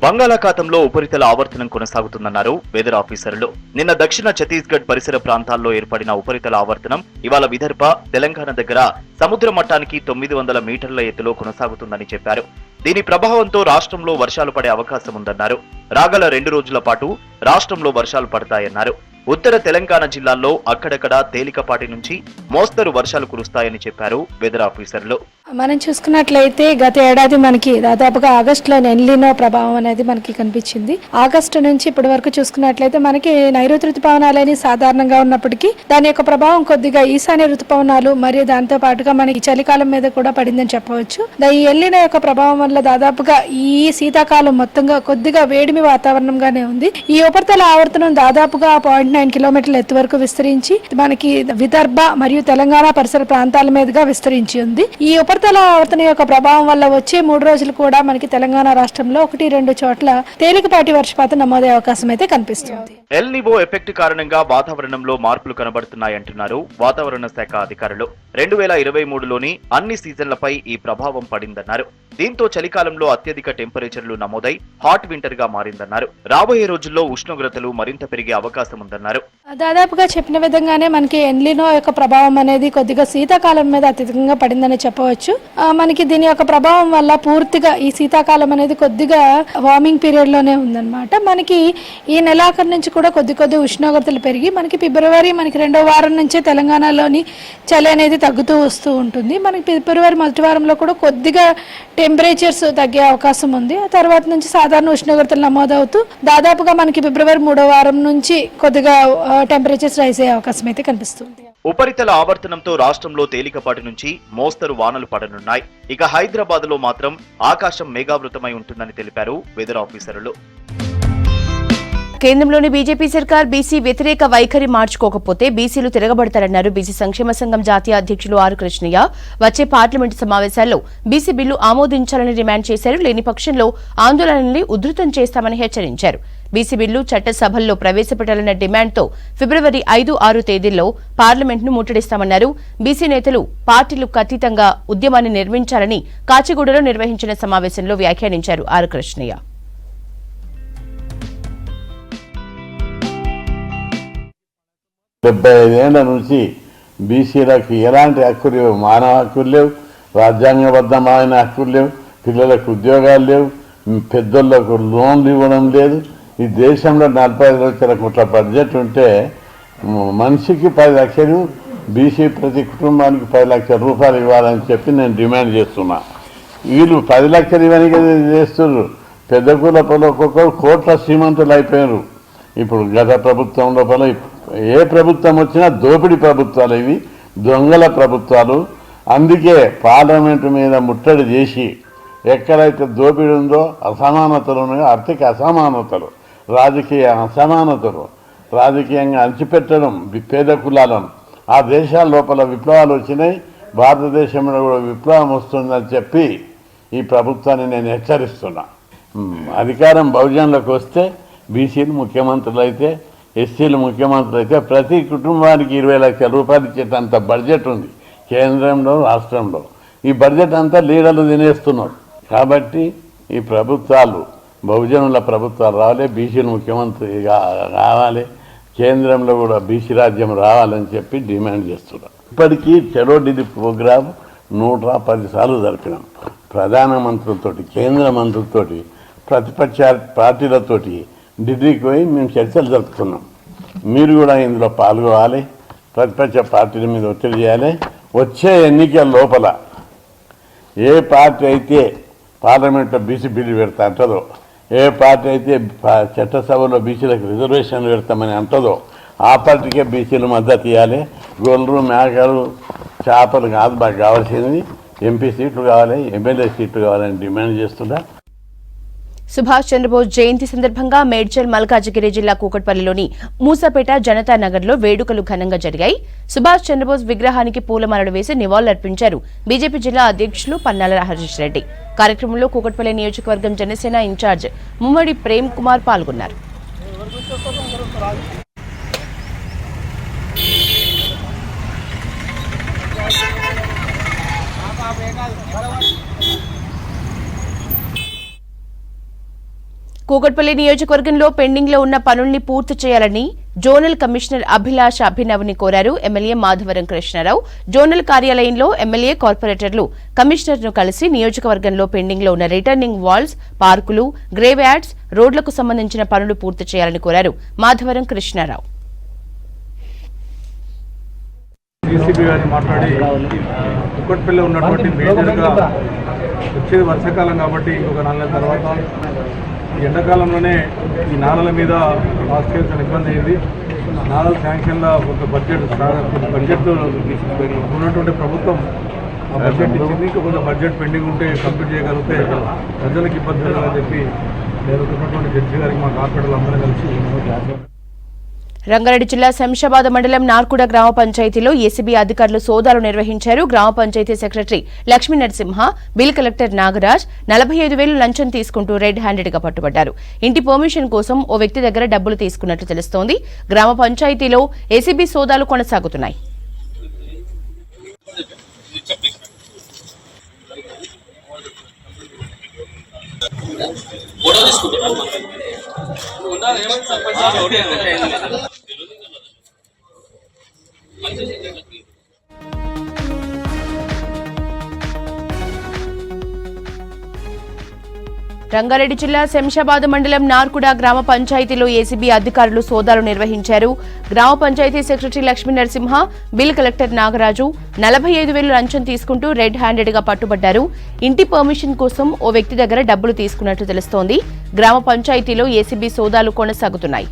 బంగాళాఖాతంలో ఉపరితల ఆవర్తనం కొనసాగుతుందన్నారు వెదర్ ఆఫీసర్లు. నిన్న దక్షిణ ఛత్తీస్గఢ్ పరిసర ప్రాంతాల్లో ఏర్పడిన ఉపరితల ఆవర్తనం ఇవాళ విదర్భ, తెలంగాణ దగ్గర సముద్ర మట్టానికి 900 మీటర్ల ఎత్తులో కొనసాగుతుందని చెప్పారు. దీని ప్రభావంతో రాష్ట్రంలో వర్షాలు పడే అవకాశం ఉందన్నారు. రాగల 2 రోజుల పాటు రాష్ట్రంలో వర్షాలు పడతాయన్నారు. ఉత్తర తెలంగాణ జిల్లాల్లో అక్కడక్కడ తేలికపాటి నుంచి మోస్తరు వర్షాలు కురుస్తాయని చెప్పారు వెదర్ ఆఫీసర్లు. మనం చూసుకున్నట్లయితే గత ఏడాది మనకి దాదాపుగా ఆగస్టులో ఎల్నినో ప్రభావం అనేది మనకి కనిపించింది. ఆగస్టు నుంచి ఇప్పటి వరకు చూసుకున్నట్లయితే మనకి నైరుతి ఋతుపవనాలని సాధారణంగా ఉన్నప్పటికీ దాని యొక్క ప్రభావం కొద్దిగా ఈశాన్య ఋతుపవనాలు మరియు దాంతో పాటుగా మనకి చలికాలం మీద కూడా పడిందని చెప్పవచ్చు. ఈ ఎల్నినో యొక్క ప్రభావం వల్ల దాదాపుగా ఈ శీతాకాలం మొత్తంగా కొద్దిగా వేడిమి వాతావరణంగానే ఉంది. ఈ ఉపరితల ఆవర్తనం దాదాపుగా 0.9 కిలోమీటర్ల ఎత్తు వరకు విస్తరించి మనకి విదర్భ మరియు తెలంగాణ పరిసర ప్రాంతాల మీదుగా విస్తరించి ఉంది. ఈ ఉపరితల ఆవర్తనం యొక్క ప్రభావం వల్ల వచ్చే 3 రోజులు కూడా మనకి తెలంగాణ రాష్ట్రంలో 1-2 చోట్ల తేలికపాటి వర్షపాతం నమోదయ్యే అవకాశం అయితే కనిపిస్తుంది. ఎల్ నివో ఎఫెక్ట్ కారణంగా వాతావరణంలో మార్పులు కనబడుతున్నాయంటున్నారు వాతావరణ శాఖ అధికారులు. 2023లోని అన్ని సీజన్లపై ఈ ప్రభావం పడిందన్నారు. దీంతో చలికాలంలో అత్యధిక టెంపరేచర్లు నమోదై హాట్ వింటర్ గా మారిందన్నారు. రాబోయే రోజుల్లో ఉష్ణోగ్రతలు మరింత పెరిగే అవకాశం ఉందన్నారు. దాదాపుగా చెప్పిన విధంగానే మనకి ఎల్నినో యొక్క ప్రభావం అనేది కొద్దిగా శీతాకాలం మీద అత్యధికంగా పడిందని చెప్పవచ్చు. మనకి దీని యొక్క ప్రభావం వల్ల పూర్తిగా ఈ శీతాకాలం అనేది కొద్దిగా వార్మింగ్ పీరియడ్ లోనే ఉందన్నమాట. మనకి ఈ నెలాఖరు నుంచి కూడా కొద్ది ఉష్ణోగ్రతలు పెరిగి మనకి ఫిబ్రవరి మనకి 2వ వారం నుంచే తెలంగాణలోని చలి అనేది తగ్గుతూ వస్తూ ఉంటుంది. మనకి ఫిబ్రవరి మొదటి వారంలో కూడా కొద్దిగా టెంపరేచర్స్ తగ్గే అవకాశం ఉంది. ఆ తర్వాత నుంచి సాధారణ ఉష్ణోగ్రతలు నమోదవుతూ దాదాపుగా మనకి ఫిబ్రవరి 3వ వారం నుంచి కొద్దిగా టెంపరేచర్స్ రైజ్ అయ్యే అవకాశం అయితే కనిపిస్తుంది. ఉపరితల ఆవర్తనంతో రాష్ట్రంలో తేలికపాటి నుంచి మోస్తరు వానలు పడనున్నాయి. ఇక హైదరాబాద్ లో మాత్రం ఆకాశం మేఘావృతమై ఉంటుందని తెలిపారు వెదర్ ఆఫీసర్లు. కేంద్రంలోని బీజేపీ సర్కార్ బీసీ వ్యతిరేక వైఖరి మార్చుకోకపోతే బీసీలు తిరగబడతారన్నారు బీసీ సంక్షేమ సంఘం జాతీయ అధ్యక్షులు ఆర్ కృష్ణయ్య. వచ్చే పార్లమెంటు సమావేశాల్లో బీసీ బిల్లు ఆమోదించాలని డిమాండ్ చేశారు. లేని పక్షంలో ఆందోళనల్ని ఉధృతం చేస్తామని హెచ్చరించారు. బీసీ బిల్లు చట్టసభల్లో ప్రవేశపెట్టాలన్న డిమాండ్తో ఫిబ్రవరి 5-6 తేదీల్లో పార్లమెంట్ను ముట్టడిస్తామన్నారు. బీసీ నేతలు పార్టీలకు అతీతంగా ఉద్యమాన్ని నిర్మించాలని కాచిగూడలో నిర్వహించిన సమావేశంలో వ్యాఖ్యానించారు ఆర్ కృష్ణయ్య. డెబ్బై 75 ఏళ్ల నుంచి బీసీలకు ఎలాంటి హక్కులు లేవు. మానవ హక్కులు లేవు, రాజ్యాంగబద్ధమైన హక్కులు లేవు, పిల్లలకు ఉద్యోగాలు లేవు, పెద్దోళ్లకు లోన్లు ఇవ్వడం లేదు. ఈ దేశంలో 45 లక్షల కోట్ల బడ్జెట్ ఉంటే మనిషికి 10 లక్షలు, బీసీ ప్రతి కుటుంబానికి 10 లక్షల రూపాయలు ఇవ్వాలని చెప్పి నేను డిమాండ్ చేస్తున్నా. వీళ్ళు 10 లక్షలు ఇవ్వడానికి చేస్తున్నారు. పెద్ద కులపలు ఒక్కొక్కరు కోట్ల శ్రీమంతులు అయిపోయారు. ఇప్పుడు గత ప్రభుత్వం లోపల ఏ ప్రభుత్వం వచ్చినా దోపిడీ ప్రభుత్వాలు, ఇవి దొంగల ప్రభుత్వాలు. అందుకే పార్లమెంటు మీద ముట్టడి చేసి ఎక్కడైతే దోపిడీ ఉందో అసమానతలు ఉన్నాయో, ఆర్థిక అసమానతలు, రాజకీయ అసమానతలు, రాజకీయంగా అణచిపెట్టడం పేద కులాలను, ఆ దేశాల లోపల విప్లవాలు వచ్చినాయి, భారతదేశంలో కూడా విప్లవం వస్తుందని చెప్పి ఈ ప్రభుత్వాన్ని నేను హెచ్చరిస్తున్నా. అధికారం బహుజనులకు వస్తే బీసీలు ముఖ్యమంత్రులు అయితే, ఎస్సీలు ముఖ్యమంత్రులు అయితే ప్రతి కుటుంబానికి 20 లక్షల రూపాయలు ఇచ్చేటంత బడ్జెట్ ఉంది కేంద్రంలో, రాష్ట్రంలో. ఈ బడ్జెట్ అంతా లీడర్లు తినేస్తున్నారు. కాబట్టి ఈ ప్రభుత్వాలు బహుజనుల ప్రభుత్వాలు రావాలి, బీసీలు ముఖ్యమంత్రి కావాలి, కేంద్రంలో కూడా బీసీ రాజ్యం రావాలని చెప్పి డిమాండ్ చేస్తున్నారు. ఇప్పటికీ చలో ఢిల్లీ ప్రోగ్రాం 110 సార్లు జరిపినాం. ప్రధానమంత్రులతోటి, కేంద్ర మంత్రులతోటి, ప్రతిపక్ష పార్టీలతోటి ఢిల్లీకి పోయి మేము చర్చలు జరుపుతున్నాం. మీరు కూడా ఇందులో పాల్గొవాలి, ప్రతిపక్ష పార్టీల మీద ఒత్తిడి చేయాలి. వచ్చే ఎన్నికల లోపల ఏ పార్టీ అయితే పార్లమెంట్లో బీసీ బిల్లు పెడతా అంటదో, ఏ పార్టీ అయితే చట్టసభలో బీసీలకు రిజర్వేషన్లు పెడతామని అంటదో ఆ పార్టీకే బీసీలు మద్దతు ఇవ్వాలి. గొర్రెలు, మేకలు, చేపలు కాదు మాకు కావాల్సింది, ఎంపీ సీట్లు కావాలి, ఎమ్మెల్యే సీట్లు కావాలని డిమాండ్ చేస్తున్నా. సుభాష్ చంద్రబోస్ జయంతి సందర్భంగా మేడ్చల్ మల్కాజిగిరి జిల్లా కూకట్పల్లిలోని మూసాపేట జనతా నగర్లో వేడుకలు ఘనంగా జరిగాయి. సుభాష్ చంద్రబోస్ విగ్రహానికి పూలమాలలు వేసి నివాళులర్పించారు బీజేపీ జిల్లా అధ్యక్షులు పన్నాల హరీష్ రెడ్డి. కార్యక్రమంలో కూకట్పల్లి నియోజకవర్గం జనసేన ఇన్ఛార్జ్ ముమ్మడి ప్రేమ్ కుమార్ పాల్గొన్నారు. కూకట్పల్లి నియోజకవర్గంలో పెండింగ్ లో ఉన్న పనుల్ని పూర్తి చేయాలని జోనల్ కమిషనర్ అభిలాష్ అభినవ్ని కోరారు ఎమ్మెల్యే మాధవరం కృష్ణారావు. జోనల్ కార్యాలయంలో ఎమ్మెల్యే, కార్పొరేటర్లు కమిషనర్ ను కలిసి నియోజకవర్గంలో పెండింగ్ లో ఉన్న రిటర్నింగ్ వాల్స్, పార్కులు, గ్రేవ్ యార్డ్స్, రోడ్లకు సంబంధించిన పనులు పూర్తి చేయాలని కోరారు మాధవరం కృష్ణారావు. కూకట్పల్లిలో ఉన్నటువంటి మేజర్గా వచ్చేది వర్షాకాలం కాబట్టి ఇంకొక 4 నెలల తర్వాత ఈ ఎండాకాలంలోనే ఈ నాలల మీద పాస్ చేయాల్సిన ఇబ్బంది అయింది. నాలల శాంక్షన్ల కొంత బడ్జెట్ ఉన్నటువంటి ప్రభుత్వం ఆ బడ్జెట్ ఇచ్చింది. ఇంకా కొంత బడ్జెట్ పెండింగ్ ఉంటే కంప్లీట్ చేయగలిగితే ప్రజలకు ఇబ్బంది లేదని చెప్పి నేను ఉన్నటువంటి జడ్జి గారికి మా కార్పొరేటర్లు అందరూ కలిసి. రంగారెడ్డి జిల్లా శంషాబాద్ మండలం నార్కుడ గ్రామ పంచాయతీలో ఏసీబీ అధికారులు సోదాలు నిర్వహించారు. గ్రామ panchayat secretary Lakshmi Narasimha, bill collector Nagaraj 45,000 లంచం తీసుకుంటూ రెడ్ హ్యాండెడ్ గా పట్టుబడ్డారు. ఇంటి పర్మిషన్ కోసం ఓ వ్యక్తి దగ్గర డబ్బులు తీసుకున్నట్లు తెలుస్తోంది. గ్రామ పంచాయతీలో ఏసీబీ సోదాలు కొనసాగుతున్నాయి. రంగారెడ్డి జిల్లా శంషాబాద్ మండలం నార్కుడ గ్రామ పంచాయతీలో ఏసీబీ అధికారులు సోదాలు నిర్వహించారు. గ్రామ panchayat secretary Lakshmi Narasimha, bill collector Nagaraju 45,000 లంచం తీసుకుంటూ రెడ్ హ్యాండెడ్ గా పట్టుబడ్డారు. ఇంటి పర్మిషన్ కోసం ఓ వ్యక్తి దగ్గర డబ్బులు తీసుకున్నట్లు తెలుస్తోంది. గ్రామ పంచాయతీలో ఏసీబీ సోదాలు కొనసాగుతున్నాయి.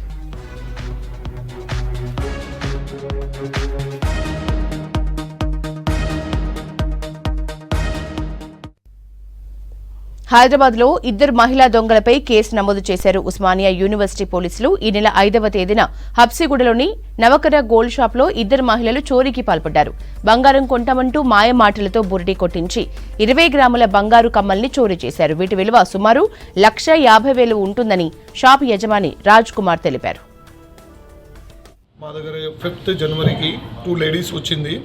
హైదరాబాద్ లో 2 మహిళా దొంగలపై కేసు నమోదు చేశారు ఉస్మానియా యూనివర్సిటీ పోలీసులు. ఈ నెల 5వ తేదీన హబ్సిగూడలోని నవకర గోల్డ్ షాప్ లో 2 మహిళలు చోరీకి పాల్పడ్డారు. బంగారం కొంటామంటూ మాయ మాటలతో బురిడి కొట్టించి 20 గ్రాముల బంగారు కమ్మల్ని చోరీ చేశారు. వీటి విలువ సుమారు 1,50,000 ఉంటుందని షాప్ యజమాని రాజ్ కుమార్ తెలిపారు. మా దగ్గర 5th జనవరికి 2 లేడీస్ వచ్చింది.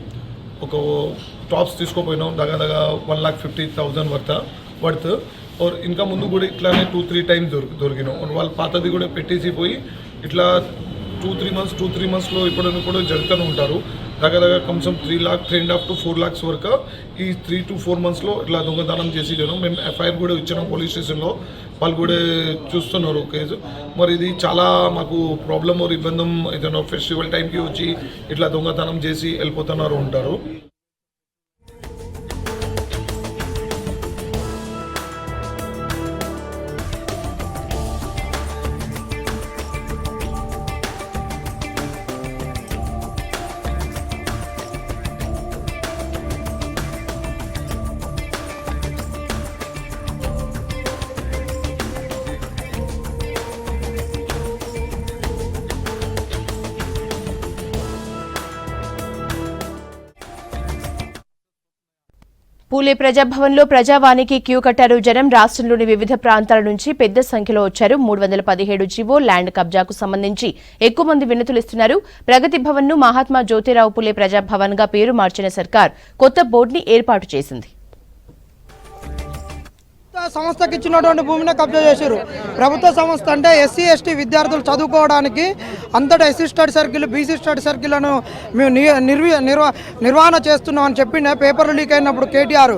ఒక టాప్స్ తీసుకోపోయినాం దగ్గర 1,50,000 వర్త్. और इनका ముందు కూడా ఇట్లానే 2-3 టైమ్స్ దొరికినాం. వాళ్ళు పాతది కూడా పెట్టేసి పోయి ఇట్లా 2-3 మంత్స్లో ఇప్పుడు జరుగుతూనే ఉంటారు. దగ్గర కమ్సం 3 लाख 3.5 to 4 lakhs వరకు ఈ 3 to 4 monthsలో ఇట్లా దొంగతనం చేసి మేము ఎఫ్ఐఆర్ కూడా ఇచ్చినాం పోలీస్ స్టేషన్లో. వాళ్ళు కూడా చూస్తున్నారు కేసు. మరి ఇది చాలా మాకు ప్రాబ్లం और ఇబ్బంది. ఏదైనా ఫెస్టివల్ టైంకి వచ్చి ఇట్లా దొంగతనం చేసి వెళ్ళిపోతున్నారు ఉంటారు. పూలే ప్రజాభవన్లో ప్రజావానికి క్యూ కట్టారు జనం. రాష్ట్రంలోని వివిధ ప్రాంతాల నుంచి పెద్ద సంఖ్యలో వచ్చారు. 317 జీవో ల్యాండ్ కబ్జాకు సంబంధించి ఎక్కువ మంది వినతులు ఇస్తున్నారు. ప్రగతి భవన్ ను మహాత్మా జ్యోతిరావు పూలే ప్రజాభవన్ గా పేరు మార్చిన సర్కార్ కొత్త బోర్డుని ఏర్పాటు చేసింది. సంస్థకి ఇచ్చినటువంటి భూమిని కబ్జా చేశారు. ప్రభుత్వ సంస్థ అంటే ఎస్సీ ఎస్టీ విద్యార్థులు చదువుకోవడానికి అంతటా SC study circle BC study సర్కిల్లను మేము నిర్వహణ చేస్తున్నామని చెప్పి పేపర్లు లీక్ అయినప్పుడు కేటీఆర్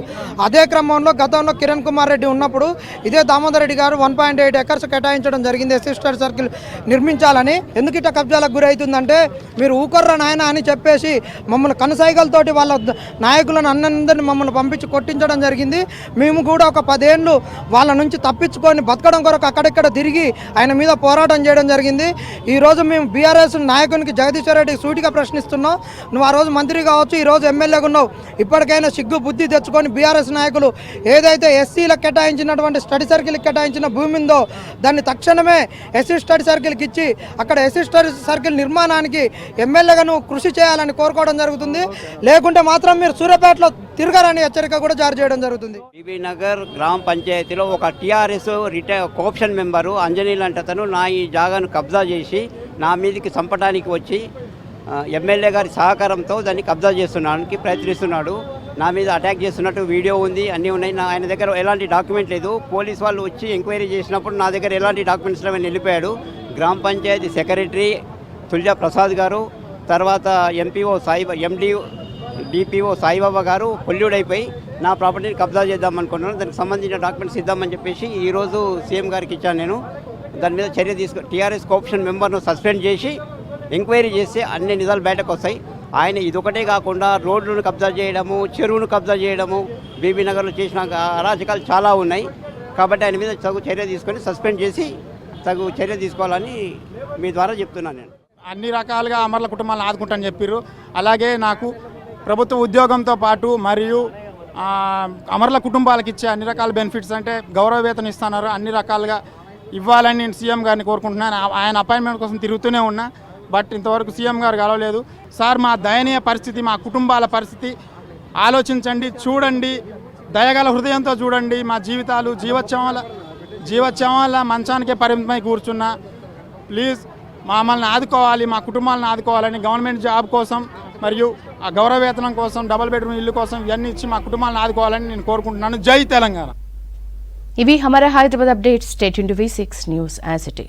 అదే క్రమంలో గతంలో కిరణ్ కుమార్ రెడ్డి ఉన్నప్పుడు ఇదే దామోదర్ రెడ్డి గారు 1.8 ఎకర్స్ కేటాయించడం జరిగింది ఎస్సీ స్టడీ సర్కిల్ నిర్మించాలని. ఎందుకు ఇట్లా కబ్జాలకు గురవుతుందంటే మీరు ఊకొర్ర నాయన అని చెప్పేసి మమ్మల్ని కనసాయిగలతోటి వాళ్ళ నాయకులను అందరినీ మమ్మల్ని పంపించి కొట్టించడం జరిగింది. మేము కూడా ఒక 10 ఏళ్ళు వాళ్ళ నుంచి తప్పించుకొని బతకడం కొరకు అక్కడెక్కడ తిరిగి ఆయన మీద పోరాటం చేయడం జరిగింది. ఈరోజు మేము బీఆర్ఎస్ నాయకునికి జగదీశ్వర్ రెడ్డి సూటిగా ప్రశ్నిస్తున్నాం. నువ్వు ఆ రోజు మంత్రి కావచ్చు, ఈరోజు ఎమ్మెల్యేగా ఉన్నావు. ఇప్పటికైనా సిగ్గు బుద్ధి తెచ్చుకొని బీఆర్ఎస్ నాయకులు ఏదైతే ఎస్సీలకు కేటాయించినటువంటి స్టడీ సర్కిల్కి కేటాయించిన భూమి ఉందో దాన్ని తక్షణమే ఎస్సీ స్టడీ సర్కిల్కి ఇచ్చి అక్కడ ఎస్సీ స్టడీ సర్కిల్ నిర్మాణానికి ఎమ్మెల్యేగా నువ్వు కృషి చేయాలని కోరుకోవడం జరుగుతుంది. లేకుంటే మాత్రం మీరు సూర్యాపేటలో తిరగాలని హెచ్చరిక కూడా జారీ చేయడం జరుగుతుంది. బీబీ నగర్ గ్రామ పంచాయతీలో ఒక టీఆర్ఎస్ కోఆప్షన్ మెంబరు అంజనీల్ అంటే అతను నా ఈ జాగాను కబ్జా చేసి నా మీదకి చంపడానికి వచ్చి ఎమ్మెల్యే గారి సహకారంతో దాన్ని కబ్జా చేస్తున్నానికి ప్రయత్నిస్తున్నాడు. నా మీద అటాక్ చేస్తున్నట్టు వీడియో ఉంది, అన్నీ ఉన్నాయి. ఆయన దగ్గర ఎలాంటి డాక్యుమెంట్ లేదు. పోలీస్ వాళ్ళు వచ్చి ఎంక్వైరీ చేసినప్పుడు నా దగ్గర ఎలాంటి డాక్యుమెంట్స్ లేవని వెళ్ళిపోయాడు. గ్రామ పంచాయతీ సెక్రటరీ తుల్జా ప్రసాద్ గారు, తర్వాత ఎంపీఓ డిపిఓ సాయిబాబా గారు పొల్యూడైపోయి నా ప్రాపర్టీని కబ్జా చేద్దాం అనుకున్నాను. దానికి సంబంధించిన డాక్యుమెంట్స్ ఇద్దామని చెప్పేసి ఈరోజు సీఎం గారికి ఇచ్చాను. నేను దాని మీద చర్య టీఆర్ఎస్ కోఆప్షన్ మెంబర్ను సస్పెండ్ చేసి ఎంక్వైరీ చేస్తే అన్ని నిజాలు బయటకు వస్తాయి. ఆయన ఇదొకటే కాకుండా రోడ్లను కబ్జా చేయడము, చెరువును కబ్జా చేయడము, బీబీ నగర్లో చేసిన అరాచకాలు చాలా ఉన్నాయి. కాబట్టి ఆయన మీద తగు చర్య తీసుకొని సస్పెండ్ చేసి తగు చర్య తీసుకోవాలని మీ ద్వారా చెప్తున్నాను. నేను అన్ని రకాలుగా అమరుల కుటుంబాలను ఆదుకుంటానని చెప్పారు. అలాగే నాకు ప్రభుత్వ ఉద్యోగంతో పాటు మరియు అమరుల కుటుంబాలకు ఇచ్చే అన్ని రకాల బెనిఫిట్స్ అంటే గౌరవ వేతనం ఇస్తున్నారు, అన్ని రకాలుగా ఇవ్వాలని నేను సీఎం గారిని కోరుకుంటున్నాను. ఆయన అపాయింట్మెంట్ కోసం తిరుగుతూనే ఉన్నా, బట్ ఇంతవరకు సీఎం గారు కలవలేదు. సార్, మా దయనీయ పరిస్థితి, మా కుటుంబాల పరిస్థితి ఆలోచించండి, చూడండి, దయగల హృదయంతో చూడండి. మా జీవితాలు జీవోత్సవాల మంచానికే పరిమితమై కూర్చున్నా. ప్లీజ్ మమ్మల్ని ఆదుకోవాలి, మా కుటుంబాలను ఆదుకోవాలని గవర్నమెంట్ జాబ్ కోసం మరియు ఆ గౌరవ వేతనం కోసం, డబుల్ బెడ్రూమ్ ఇల్లు కోసం ఇవన్నీ ఇచ్చి మా కుటుంబాలను ఆదుకోవాలని నేను కోరుకుంటున్నాను. జై తెలంగాణ. ఇవి హమారా Hyderabad updates. Stay tuned to V6 news as it is.